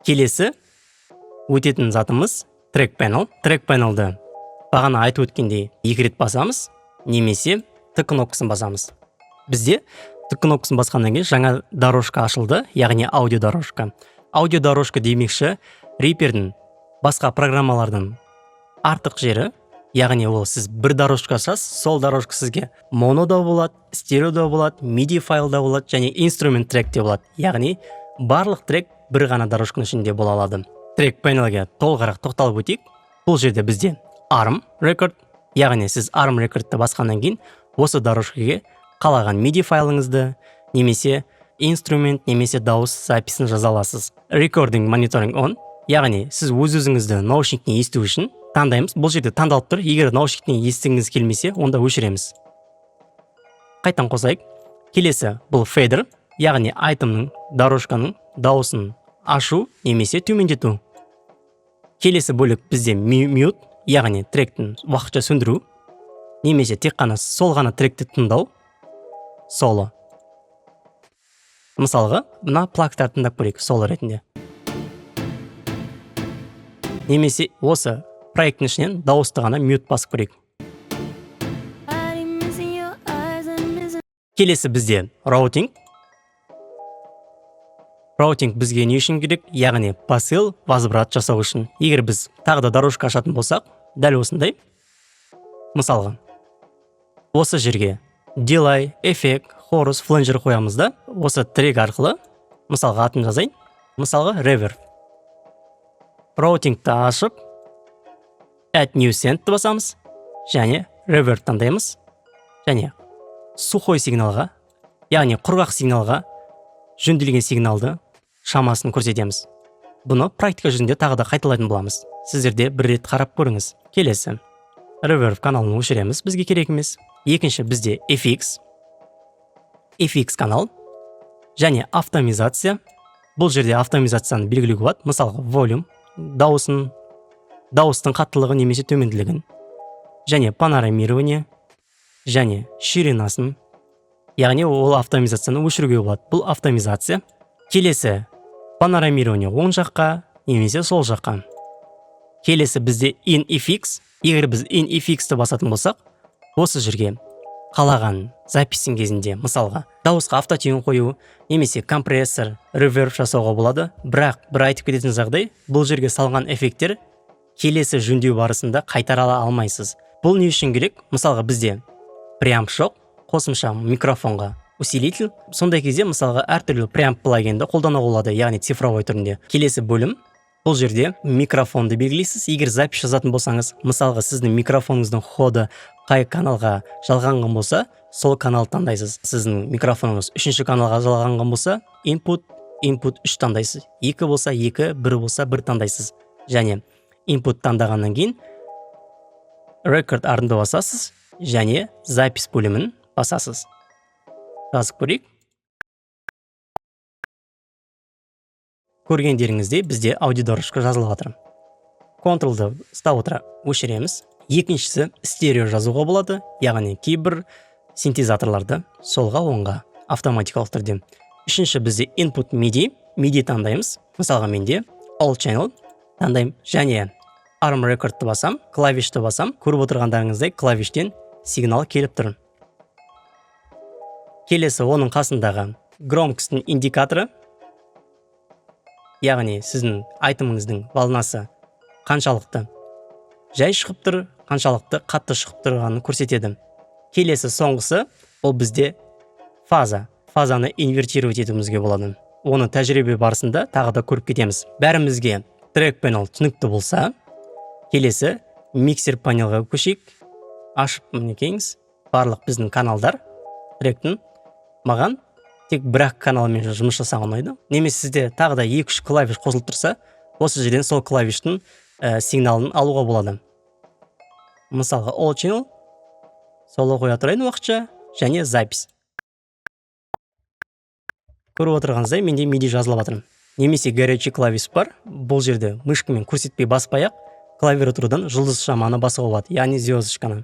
Келесі өтетін затымыз трек panel. Трек panel'ды бағана айтып өткендей 2 рет басамыз, немесе Т кнопкасын басамыз. Бізде Т кнопкасын басқаннан кейін жаңа дорожка ашылды, яғни аудио дорожка. Аудио дорожка демекші Reaper'дің басқа программалардың артық жері, яғни ол сіз бір дорожка ашасыз, сол дорожка сізге моно да болады, стерео да болады, MIDI файл да болады, және инструмент трек те болады. Яғни барлық трек бір ғана дорожканың ішінде бола алады. Трек panel'ге толығырақ тоқталып өтейік. Бұл жерде бізде ARM Record, яғни сіз ARM Record'ты басқаннан кейін осы дорожкаға қалаған MIDI файлыңызды, немесе инструмент, немесе дауыс записін жаза аласыз. Recording Monitoring On, яғни сіз өз-өзіңізді наушниктен есту үшін таңдаймыз. Бұл жерде таңдалып тұр. Егер наушниктен естігіңіз келмесе, онда өшіреміз. Қайтан қосайық. Келесі бұл фейдер, яғни айтымның, дорожканың дауысын ашу немесе төмендету. Келесі бөлік бізде mute, яғни тректің уақытша сөндіру, немесе тек қана сол ғана тректі тыңдау, соло. Мысалға, мына плактар тыңдап көрейік соло ретінде. Немесе осы проекттің ішінен дауысты ғана mute басып көрейік. Келесі бізде routing. Routing бізге не үшін керек? Яғни посыл, возврат жасау үшін. Егер біз тағы да дорожка ашатын болсақ, дәл осындай. Мысалға, осы жерге delay, effect, chorus, flanger қоямыз да, осы трек арқылы, мысалға атын жазайын. Мысалға reverb. Routingті ашып, add new send басамыз, және reverb таңдаймыз, және сухой сигналға, яғни құрғақ сигналға жөнделген сигналды шамасын көрсетеміз. Бұны практика жүзінде тағы да қайталайтын боламыз. Сіздерде бір рет қарап көріңіз. Келесі reverb каналын өшіреміз, бізге керек емес. Екінші бізде FX канал және автомизация. Бұл жерде автомизацияны белгілеуге болады. Мысалға volume, дауыстың қаттылығы немесе төменділігін, және панорамирование, және ширинасын, яғни ол автомизацияны өшіруге болады. Бұл автомизация. Келесі панорамирование оң жаққа немесе сол жаққа. Келесі бізде in-fx. Егер біз in-fx'ті басатын болсақ, осы жерге қалаған записің кезінде, мысалға, дауысқа автотюн қою, немесе компрессор, реверб жасауға болады. Бірақ бір айтып кететін жағдай, бұл жерге салған эффекттер келесі жөндеу барысында қайтара алмайсыз. Бұл не үшін керек? Мысалға, бізде преамп жоқ, қосымша микрофонға усилитель. Сондай кезде, мысалға, әртүрлі преамп плагинді қолдануға болады, яғни цифровой түрінде. Келесі бөлім, бұл жерде микрофонды белгілейсіз. Егер запись жазатын болсаңыз, мысалға, сіздің микрофоныңыздың ходы қай каналға жалғанған болса, сол канал таңдайсыз. Сіздің микрофоныңыз 3-ші каналға жалғанған болса, input 3 таңдайсыз. 2 болса 2, 1 болса 1 таңдайсыз. Және input таңдағаннан кейін record арынды басасыз, және запись бөлімін басасыз. Жазып көрейік. Көргендеріңізде бізде аудиодорожка жазылып жатыр. Ctrl-ды ұстап отыра өшіреміз. Екіншісі стерео жазуға болады, яғни кейбір синтезаторларды солға оңға автоматикалық түрде. Үшінші бізде input MIDI таңдаймыз. Мысалға, менде all channel таңдаймын, және ARM Record'ты басам, клавишті басам, көріп отырғандарыңыздай клавиштен сигнал келіп тұр. Келесі оның қасындағы громкостың индикаторы, яғни сіздің айтымыңыздың волнасы қаншалықты жай шығып тұр, қаншалықты қатты шығып тұрғанын көрсетеді. Келесі соңғысы, ол бізде фазаны инвертировать етуімізге болады. Оны тәжірибе барысында тағы да көріп кетеміз. Бәрімізге трек panel түсінікті болса, келесі миксер панелға көшейік. Ашып мінекейіңіз, барлық біздің каналдар тректің. Маған тек бір-ақ каналмен жұмыс жасаған ұнайды. Немесе сізде тағы да 2-3 клавиш қосылып тұрса, осы жерден сол клавиштің сигналын алуға болады. Мысалға, all channel соло қоя тұрайын уақытша, және запись. Көріп отырғаныңыздай, менде MIDI жазылып жатыр. Немесе горячий клавиш бар. Бұл жерде мышкамен көрсетпей баспай-ақ клавиатурадан жұлдыз шаманы басуға болады, яғни звездочканы.